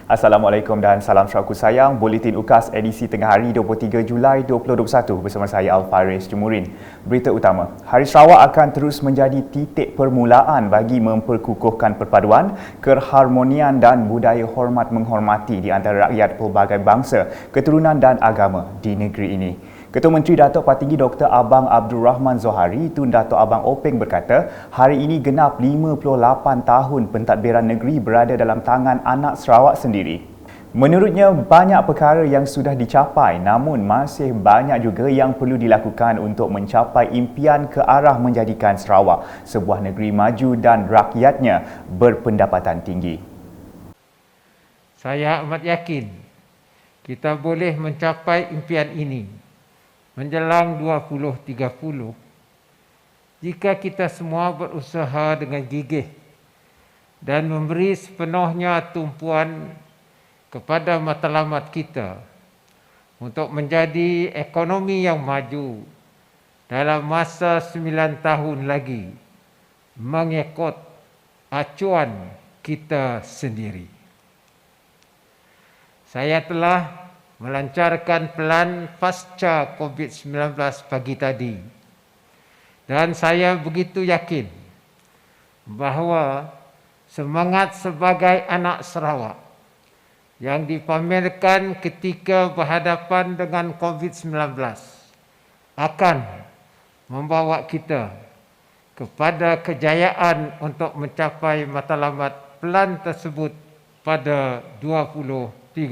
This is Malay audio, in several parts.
Assalamualaikum dan salam syaraku sayang. Buletin UKAS edisi tengah hari 23 Julai 2021 bersama saya Al-Faris Jemurin. Berita utama, Hari Sarawak akan terus menjadi titik permulaan bagi memperkukuhkan perpaduan, keharmonian dan budaya hormat menghormati di antara rakyat pelbagai bangsa, keturunan dan agama di negeri ini. Ketua Menteri Datuk Patinggi Dr. Abang Abdul Rahman Zohari Tun Datuk Abang Openg berkata, hari ini genap 58 tahun pentadbiran negeri berada dalam tangan anak Sarawak sendiri. Menurutnya, banyak perkara yang sudah dicapai namun masih banyak juga yang perlu dilakukan untuk mencapai impian ke arah menjadikan Sarawak sebuah negeri maju dan rakyatnya berpendapatan tinggi. Saya amat yakin kita boleh mencapai impian ini menjelang 2030 jika kita semua berusaha dengan gigih dan memberi sepenuhnya tumpuan kepada matlamat kita untuk menjadi ekonomi yang maju dalam masa 9 tahun lagi mengikut acuan kita sendiri. Saya telah melancarkan pelan pasca COVID-19 pagi tadi. Dan saya begitu yakin bahawa semangat sebagai anak Sarawak yang dipamerkan ketika berhadapan dengan COVID-19 akan membawa kita kepada kejayaan untuk mencapai matlamat pelan tersebut pada 2030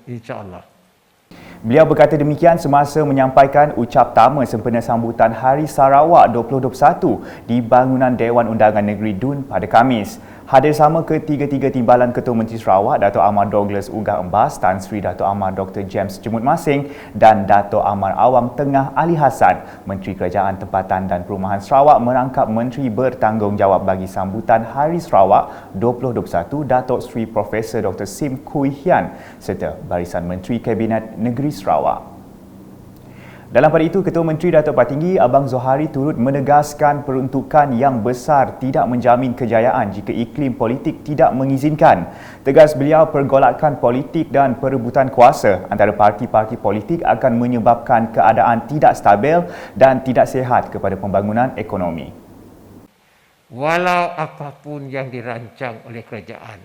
insya-Allah. Beliau berkata demikian semasa menyampaikan ucap tama sempena sambutan Hari Sarawak 2021 di bangunan Dewan Undangan Negeri Dun pada Khamis. Hadir sama ketiga-tiga timbalan Ketua Menteri Sarawak, Dato' Amar Douglas Unggah Embas, Tan Sri Dato' Amar Dr. James Jemut Masing dan Dato' Amar Awang Tengah Ali Hassan. Menteri Kerajaan Tempatan dan Perumahan Sarawak merangkap Menteri bertanggungjawab bagi sambutan Hari Sarawak 2021, Dato' Sri Profesor Dr. Sim Kui Hian serta barisan Menteri Kabinet Negeri Sarawak. Dalam pada itu, Ketua Menteri Datuk Patinggi Abang Zohari turut menegaskan peruntukan yang besar tidak menjamin kejayaan jika iklim politik tidak mengizinkan. Tegas beliau, pergolakan politik dan perebutan kuasa antara parti-parti politik akan menyebabkan keadaan tidak stabil dan tidak sihat kepada pembangunan ekonomi. Walau apapun yang dirancang oleh kerajaan,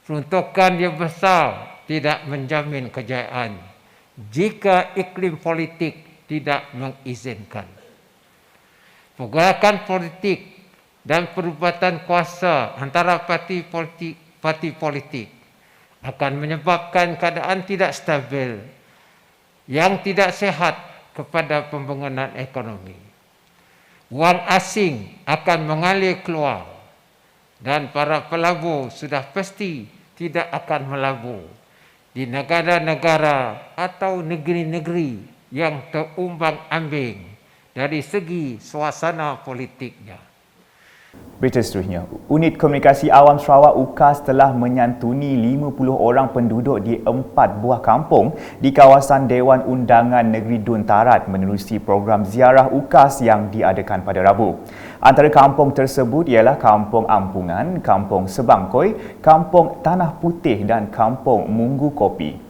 peruntukan yang besar tidak menjamin kejayaan jika iklim politik tidak mengizinkan. Pergolakan politik dan perubatan kuasa antara parti politik akan menyebabkan keadaan tidak stabil yang tidak sihat kepada pembangunan ekonomi. Wang asing akan mengalir keluar dan para pelabur sudah pasti tidak akan melabur di negara-negara atau negeri-negeri yang terumbang-ambing dari segi suasana politiknya. Berita seterusnya, Unit Komunikasi Awam Sarawak UKAS telah menyantuni 50 orang penduduk di 4 buah kampung di kawasan Dewan Undangan Negeri Dun Tarat menerusi program ziarah UKAS yang diadakan pada Rabu. Antara kampung tersebut ialah Kampung Ampungan, Kampung Sebangkoi, Kampung Tanah Putih dan Kampung Munggu Kopi.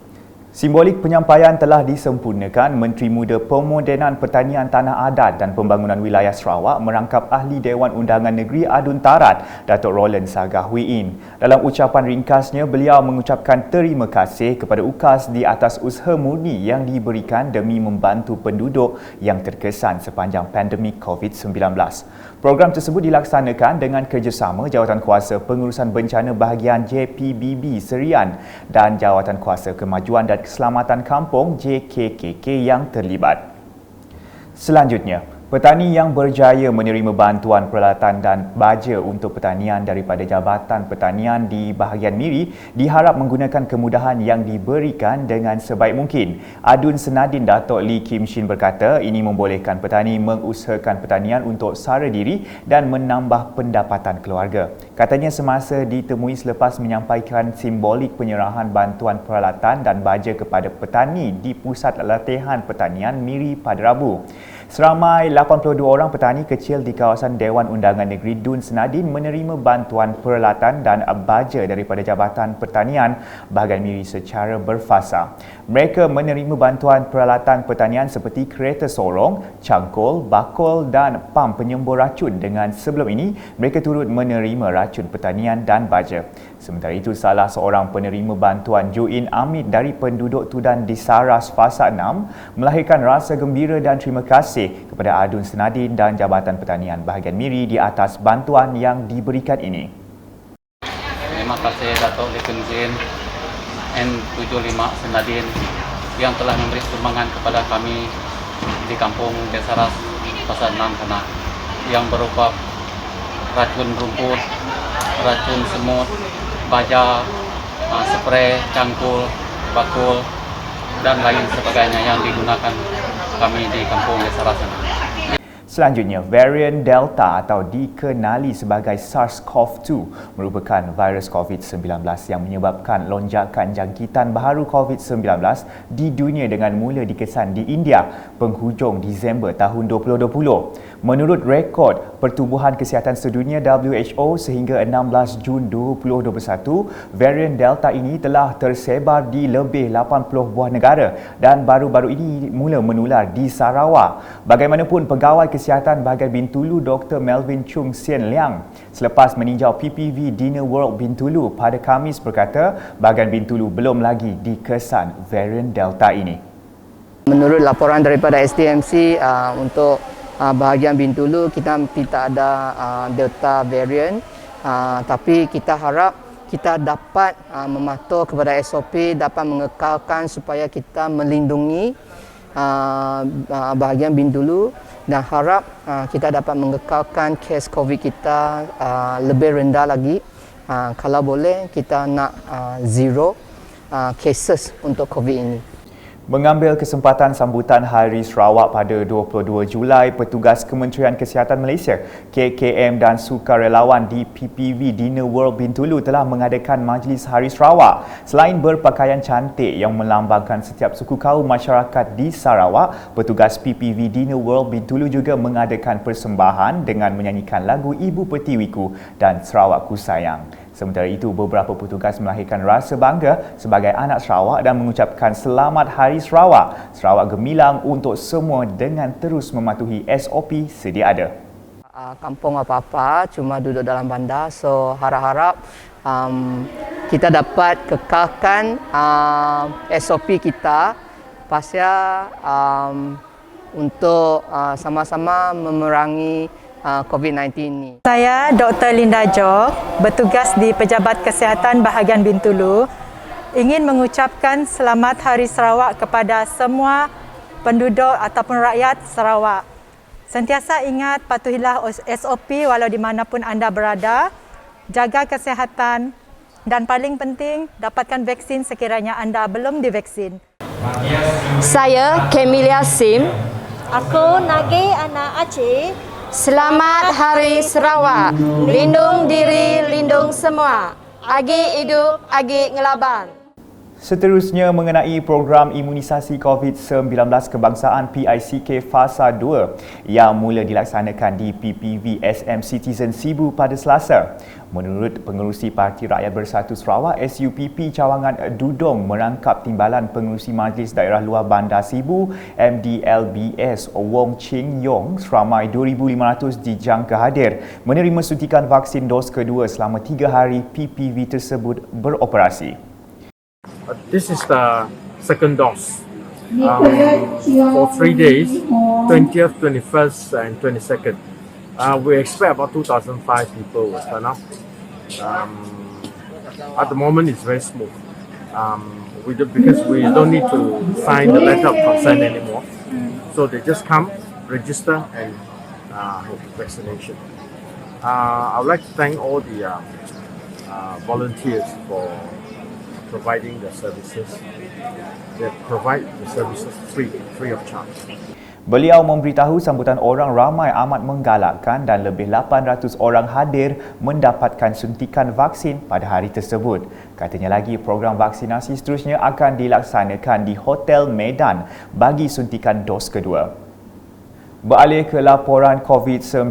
Simbolik penyampaian telah disempurnakan. Menteri Muda Pemodenan Pertanian Tanah Adat dan Pembangunan Wilayah Sarawak merangkap Ahli Dewan Undangan Negeri Adun Tarat, Datuk Roland Sagah Wiin. Dalam ucapan ringkasnya, beliau mengucapkan terima kasih kepada UKAS di atas usaha murni yang diberikan demi membantu penduduk yang terkesan sepanjang pandemik COVID-19. Program tersebut dilaksanakan dengan kerjasama Jawatan Kuasa Pengurusan Bencana Bahagian JPBB Serian dan Jawatan Kuasa Kemajuan dan Keselamatan Kampung JKKK yang terlibat. Selanjutnya, petani yang berjaya menerima bantuan peralatan dan baja untuk pertanian daripada Jabatan Pertanian di bahagian Miri diharap menggunakan kemudahan yang diberikan dengan sebaik mungkin. Adun Senadin Datuk Lee Kim Shin berkata ini membolehkan petani mengusahakan pertanian untuk sara diri dan menambah pendapatan keluarga. Katanya semasa ditemui selepas menyampaikan simbolik penyerahan bantuan peralatan dan baja kepada petani di Pusat Latihan Pertanian Miri pada Rabu. Seramai 82 orang petani kecil di kawasan Dewan Undangan Negeri Dun Senadin menerima bantuan peralatan dan baja daripada Jabatan Pertanian bahagian Miri secara berfasa. Mereka menerima bantuan peralatan pertanian seperti kereta sorong, cangkul, bakul dan pam penyembur racun dengan sebelum ini mereka turut menerima racun pertanian dan baja. Sementara itu, salah seorang penerima bantuan Join Amit dari penduduk Tudan di Saras Fasa 6 melahirkan rasa gembira dan terima kasih kepada Adun Senadin dan Jabatan Pertanian bahagian Miri di atas bantuan yang diberikan ini. Terima kasih Datuk Lekun Zin N75 Senadin yang telah memberi sumbangan kepada kami di kampung Desaras Fasa 6 sana yang berupa racun rumput, racun semut, baja, spray, cangkul, bakul dan lain sebagainya yang digunakan kami di kampung Desaras sana. Selanjutnya, varian Delta atau dikenali sebagai SARS-CoV-2 merupakan virus COVID-19 yang menyebabkan lonjakan jangkitan baharu COVID-19 di dunia dengan mula dikesan di India penghujung Disember tahun 2020. Menurut rekod Pertubuhan Kesihatan Sedunia WHO sehingga 16 Jun 2021, varian Delta ini telah tersebar di lebih 80 buah negara dan baru-baru ini mula menular di Sarawak. Bagaimanapun, Pegawai Kesihatan bahagian Bintulu Dr. Melvin Chung Sien Liang selepas meninjau PPV Dinner World Bintulu pada Khamis berkata bahagian Bintulu belum lagi dikesan varian Delta ini. Menurut laporan daripada STMC untuk bahagian Bintulu kita tidak ada Delta variant, tapi kita harap kita dapat mematuh kepada SOP, dapat mengekalkan supaya kita melindungi bahagian Bintulu dan harap kita dapat mengekalkan kes COVID kita lebih rendah lagi. Kalau boleh kita nak zero cases untuk COVID ini. Mengambil kesempatan sambutan Hari Sarawak pada 22 Julai, petugas Kementerian Kesihatan Malaysia, KKM dan sukarelawan di PPV Dinner World Bintulu telah mengadakan Majlis Hari Sarawak. Selain berpakaian cantik yang melambangkan setiap suku kaum masyarakat di Sarawak, petugas PPV Dinner World Bintulu juga mengadakan persembahan dengan menyanyikan lagu Ibu Pertiwiku dan Sarawakku Sayang. Sementara itu, beberapa petugas melahirkan rasa bangga sebagai anak Sarawak dan mengucapkan Selamat Hari Sarawak. Sarawak gemilang untuk semua dengan terus mematuhi SOP sedia ada. Kampung apa-apa, cuma duduk dalam bandar. So, harap-harap kita dapat kekalkan SOP kita pasal untuk sama-sama memerangi COVID-19 ini. Saya Dr. Linda Jok, bertugas di Pejabat Kesihatan bahagian Bintulu, ingin mengucapkan Selamat Hari Sarawak kepada semua penduduk ataupun rakyat Sarawak. Sentiasa ingat patuhilah SOP walau di manapun anda berada, jaga kesihatan dan paling penting dapatkan vaksin sekiranya anda belum divaksin. Saya Kemilia Sim. Aku Nage anak Aceh. Selamat Hari Sarawak. Lindung diri, lindung semua. Agi hidup, agi ngelaban. Seterusnya mengenai program imunisasi COVID-19 kebangsaan PICK Fasa 2 yang mula dilaksanakan di PPV SM Citizen Sibu pada Selasa. Menurut Pengerusi Parti Rakyat Bersatu Sarawak SUPP Cawangan Dudong merangkap Timbalan Pengerusi Majlis Daerah Luar Bandar Sibu MDLBS Wong Ching Yong seramai 2,500 dijangka hadir menerima suntikan vaksin dos kedua selama 3 hari PPV tersebut beroperasi. This is the second dose for 3 days, 20th, 21st and 22nd. We expect about 2,005 people will turn up. At the moment it's very smooth because we don't need to sign the letter of consent anymore. So they just come, register and have vaccination. I would like to thank all the volunteers for providing the services. They provide the services free of charge. Beliau memberitahu sambutan orang ramai amat menggalakkan dan lebih 800 orang hadir mendapatkan suntikan vaksin pada hari tersebut. Katanya lagi, program vaksinasi seterusnya akan dilaksanakan di Hotel Medan bagi suntikan dos kedua. Beralih ke laporan COVID-19,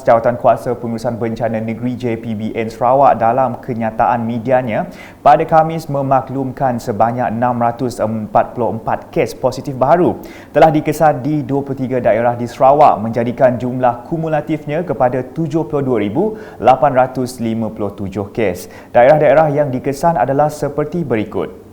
Jawatankuasa Pengurusan Bencana Negeri JPBN Sarawak dalam kenyataan medianya pada Khamis memaklumkan sebanyak 644 kes positif baru telah dikesan di 23 daerah di Sarawak, menjadikan jumlah kumulatifnya kepada 72,857 kes. Daerah-daerah yang dikesan adalah seperti berikut.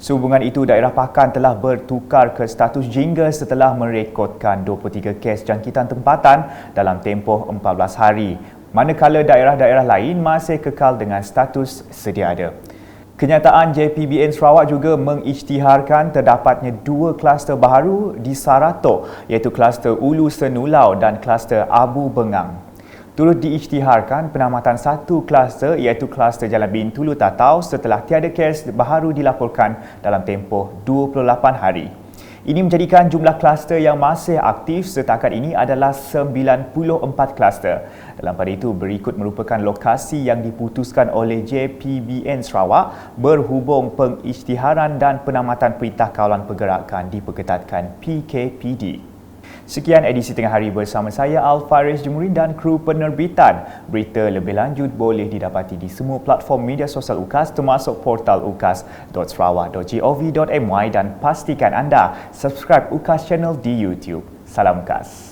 Sehubungan itu, daerah Pakan telah bertukar ke status jingga setelah merekodkan 23 kes jangkitan tempatan dalam tempoh 14 hari. Manakala daerah-daerah lain masih kekal dengan status sedia ada. Kenyataan JPBN Sarawak juga mengisytiharkan terdapatnya 2 kluster baru di Saratok, iaitu kluster Ulu Senulau dan kluster Abu Bengang. Turut diisytiharkan penamatan 1 kluster iaitu kluster Jalan Bintulu Tatau setelah tiada kes baru dilaporkan dalam tempoh 28 hari. Ini menjadikan jumlah kluster yang masih aktif setakat ini adalah 94 kluster. Dalam pada itu, berikut merupakan lokasi yang diputuskan oleh JPBN Sarawak berhubung pengisytiharan dan penamatan Perintah Kawalan Pergerakan diperketatkan PKPD. Sekian edisi Tengah Hari bersama saya Al-Faris Jumurin dan kru penerbitan. Berita lebih lanjut boleh didapati di semua platform media sosial UKAS termasuk portal ukas.sarawak.gov.my dan pastikan anda subscribe UKAS Channel di YouTube. Salam UKAS.